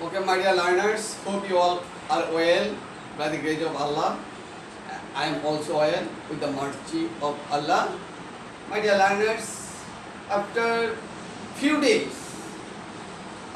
Okay, my dear learners, hope you all are well by the grace of Allah. I am also well with the mercy of Allah. My dear learners, after few days,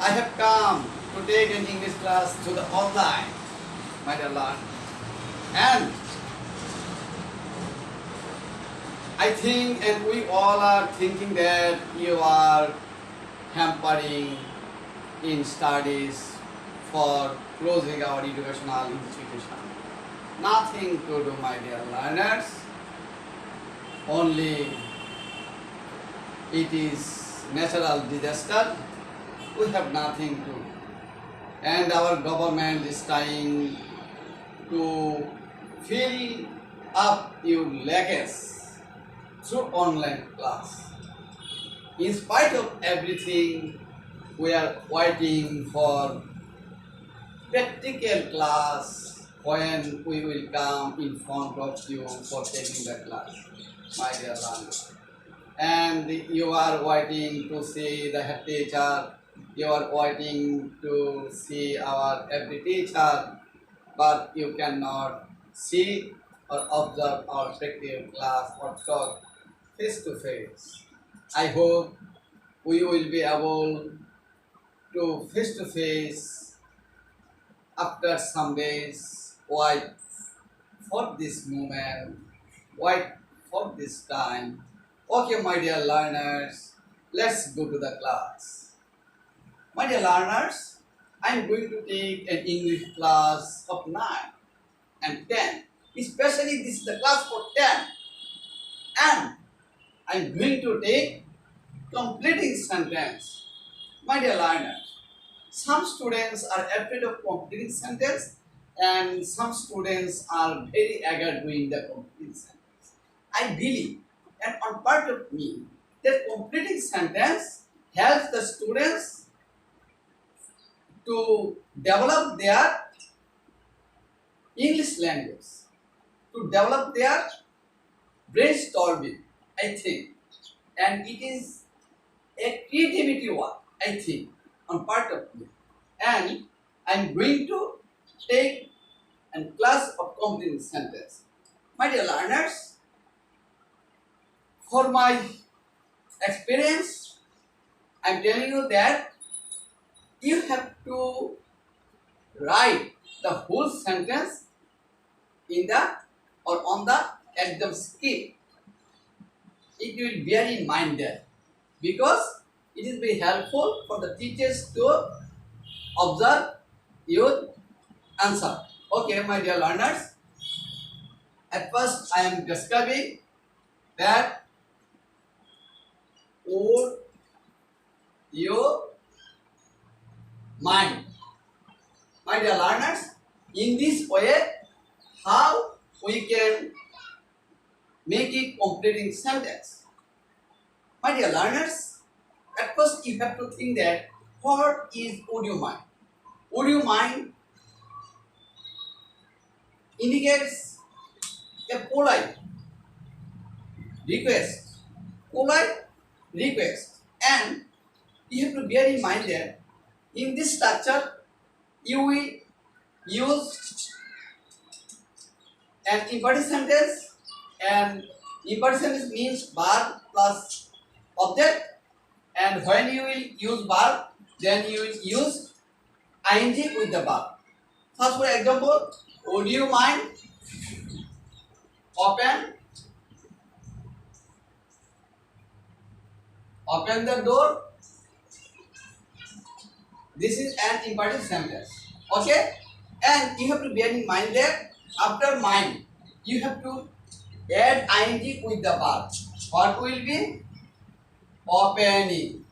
I have come to take an English class to the online, my dear learners. And I think, and we all are thinking that you are hampering in studies for closing our educational institution. Nothing to do, my dear learners. Only it is natural disaster. We have nothing to. And our government is trying to fill up your lacks through online class. In spite of everything, we are waiting for practical class when we will come in front of you for taking the class, my dear learners. And you are waiting to see the head teacher, you are waiting to see our every teacher, but you cannot see or observe our practical class or talk face to face. I hope we will be able to face after some days. Wait for this moment, wait for this time. Okay, my dear learners, let's go to the class. My dear learners, I am going to take an English class of 9 and 10. Especially this is the class for 10. And I am going to take completing sentence. My dear learners, some students are afraid of completing sentence and some students are very eager doing the completing sentence. I believe and on part of me that completing sentence helps the students to develop their English language, to develop their brainstorming, I think. And it is a creativity work, I think, on part of me. And I'm going to take a class of completing sentence. My dear learners, for my experience, I'm telling you that you have to write the whole sentence in the or on the exam script. It will bear in mind that because it is very helpful for the teachers to observe your answer. Okay, my dear learners, at first I am describing that would you mind. My dear learners, in this way, how we can make it completing sentence. My dear learners, at first you have to think that what is would you mind? Would you mind indicates a polite request. Polite request. And you have to bear in mind that in this structure you will use an imperfect sentence, and imperfect sentence means verb plus object, and when you will use verb then you will use ing with the verb. First, for example, would you mind open the door? This is an imperfect sentence. Okay, and you have to bear in mind that after mind you have to add ing with the verb. What will be opening?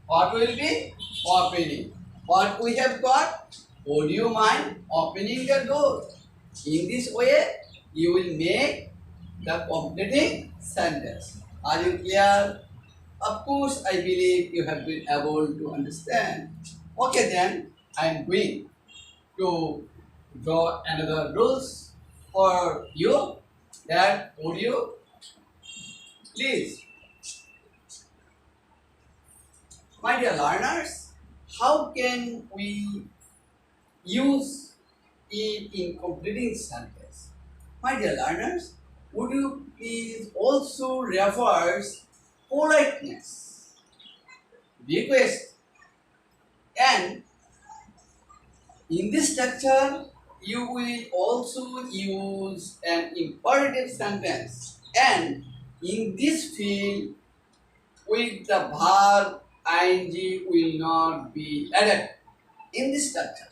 What will be opening? What we have got? Would you mind opening the door? In this way, you will make the completing sentence. Are you clear? Of course, I believe you have been able to understand. Okay, then I am going to draw another rules for you. That would you please, my dear learners, how can we use it in completing sentence? My dear learners, would you please also reverse politeness, request, and in this structure you will also use an imperative sentence, and in this field with the verb ing will not be added in this structure.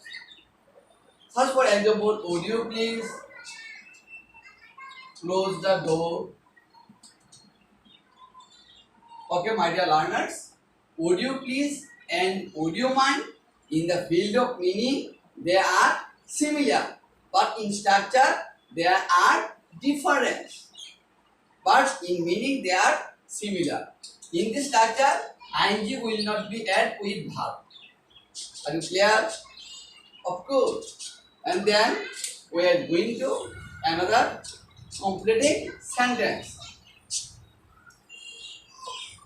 First, for example, would you please close the door? Okay, my dear learners, would you please and would you mind? In the field of meaning, they are similar, but in structure, there are different. But in meaning, they are similar. In this structure, ing will not be added with verb. Are you clear? Of course. And then we are going to another completing sentence.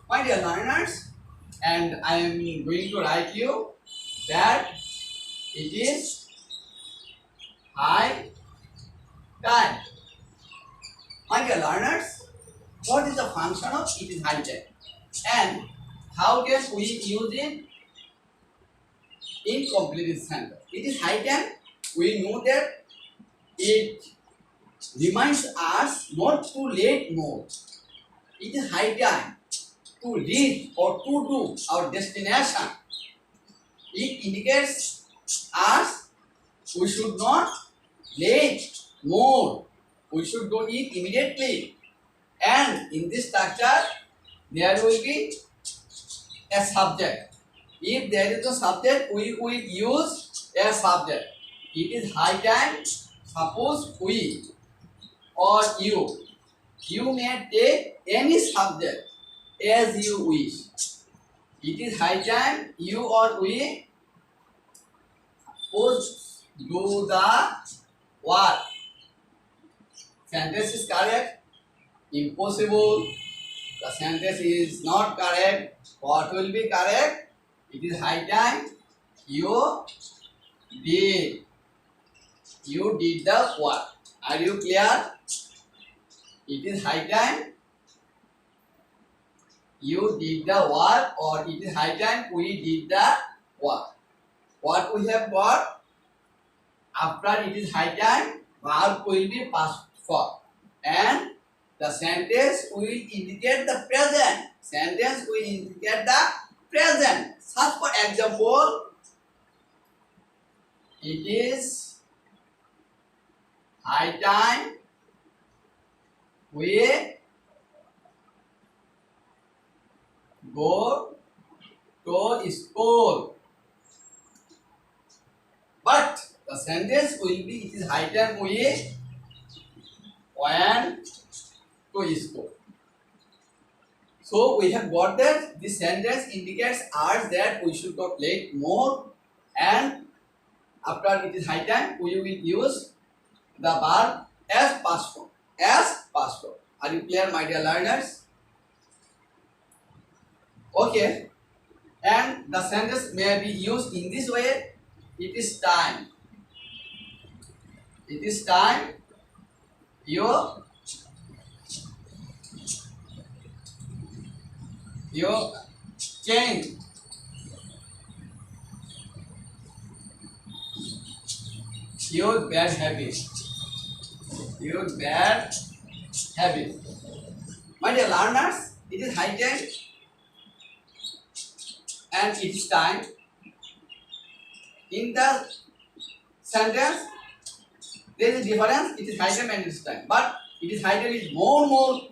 My dear learners, and I am going to write you that it is high time. My dear learners, what is the function of it is high time? And how can we use it in completed sentence? It is high time. We know that it reminds us not to late more. It is high time to reach or to do our destination. It indicates us we should not late more. We should do it immediately. And in this structure, there will be a subject. If there is a subject, we will use a subject. It is high time. Suppose we or you may take any subject as you wish. It is high time you or we would do the what? Sentence is correct? Impossible. The sentence is not correct. What will be correct? It is high time you did. You did the work. Are you clear? It is high time you did the work, or it is high time we did the work. What we have got? After it is high time, verb will be past form, and the sentence will indicate the present. Sentence will indicate the present. Such for example, it is high time we go to school. But the sentence will be, it is high time we went to school. So we have got that this sentence indicates us that we should not late more, and after it is high time we will use the verb as past form. As past form. Are you clear, my dear learners? Okay. And the sentence may be used in this way. It is time. It is time you change your bad habit. Your bad habit. My dear learners, it is high time and it is time. In the sentence, there is a difference. It is high time and it is time. But it is high time is more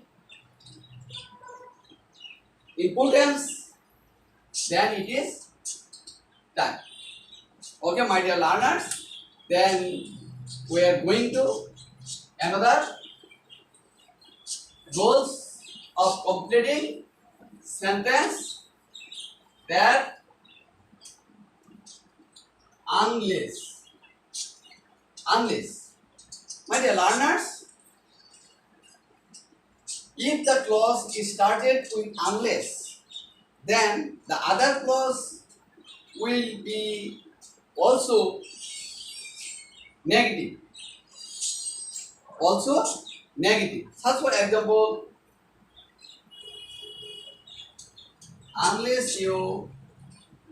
importance than it is time. Okay, my dear learners. Then we are going to another rules of completing sentence, that unless. My dear learners, if the clause is started with unless, then the other clause will be also negative. Also negative. Such for example, unless you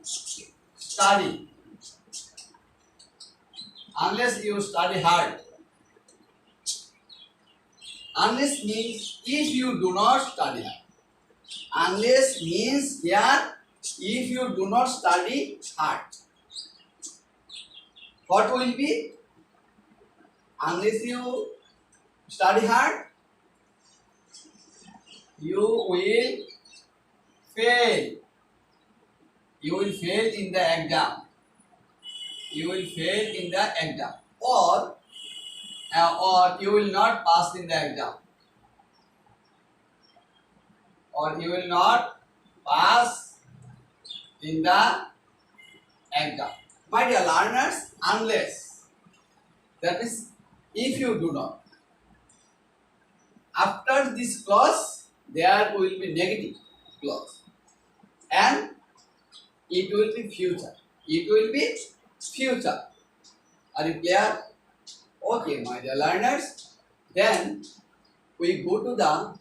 study, unless you study hard, unless means if you do not study hard. Unless means here if you do not study hard. What will be? Unless you study hard, you will fail. You will fail in the exam. You will fail in the exam, or you will not pass in the exam, or you will not pass in the exam. My dear learners, unless, that is, if you do not. After this clause, there will be negative clause, and it will be future. It will be future. Are you clear? Okay, my dear learners. Then we go to the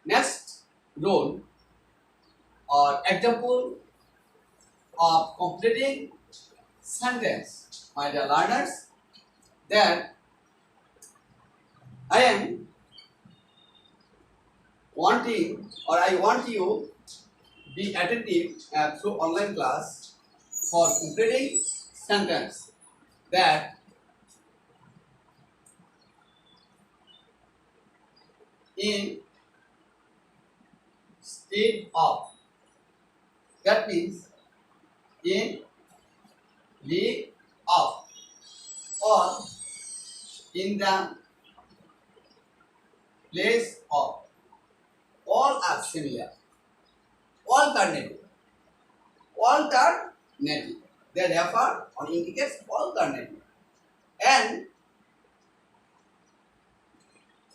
next role or example of completing sentence. My dear learners, then I am wanting, or I want you be attentive through online class for completing sentence. That instead of, that means in lieu of, or in the place of, all are similar. Alternative. Alternative. They refer or indicates alternative. And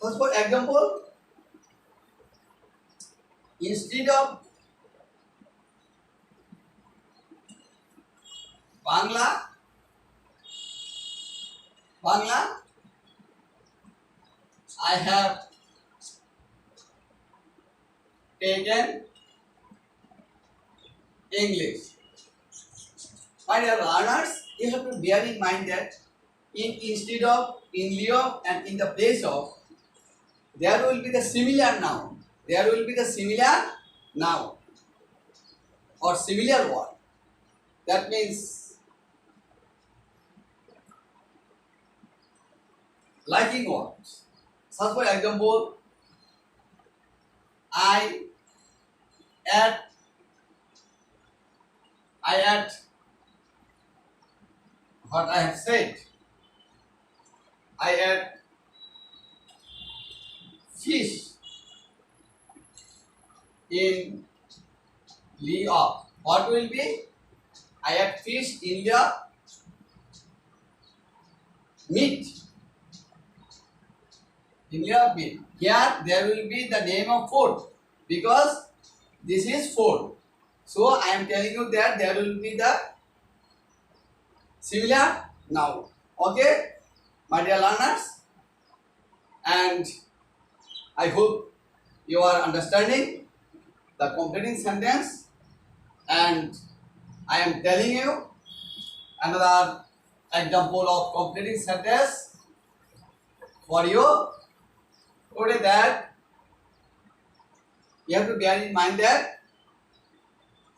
so for example, instead of Bangla, I have taken English. My dear learners, you have to bear in mind that instead of, in lieu of, and in the place of, there will be the similar noun. There will be the similar noun or similar word. That means liking words. Such for example, I ate what I have said. I ate fish in lieu of. What will be? I ate fish in lieu of meat. In lieu of meat. Here there will be the name of food because this is food. So I am telling you that there will be the similar noun. Okay, my dear learners, and I hope you are understanding the completing sentence, and I am telling you another example of completing sentence for you today, that you have to bear in mind that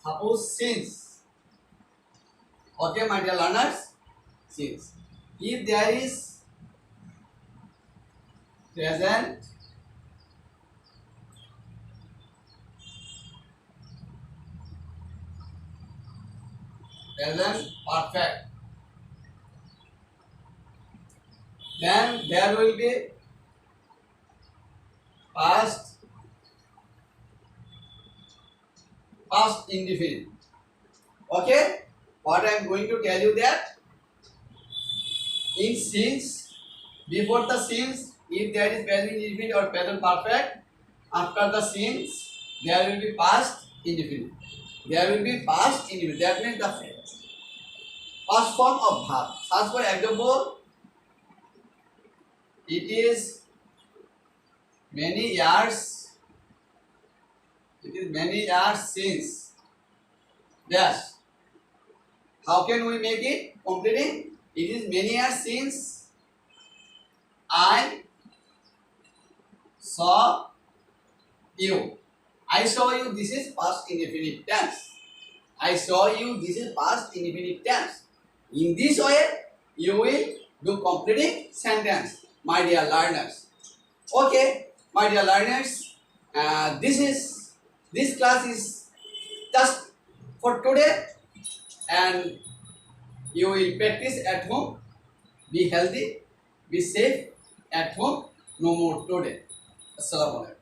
suppose since, okay my dear learners, since, if there is present perfect, then there will be past indefinite. Okay, what I am going to tell you that in since, before the since, if there is present indefinite or present perfect, after the since there will be past indefinite. There will be past indefinite. That means the past form of verb. As for example, it is many years. It is many years since. Dash. How can we make it completing? It is many years since I saw you. I saw you. This is past indefinite tense. I saw you. This is past indefinite tense. In this way, you will do completing sentence, my dear learners. Okay, my dear learners, this class is just for today, and you will practice at home. Be healthy, be safe at home. No more today. Assalamu alaikum.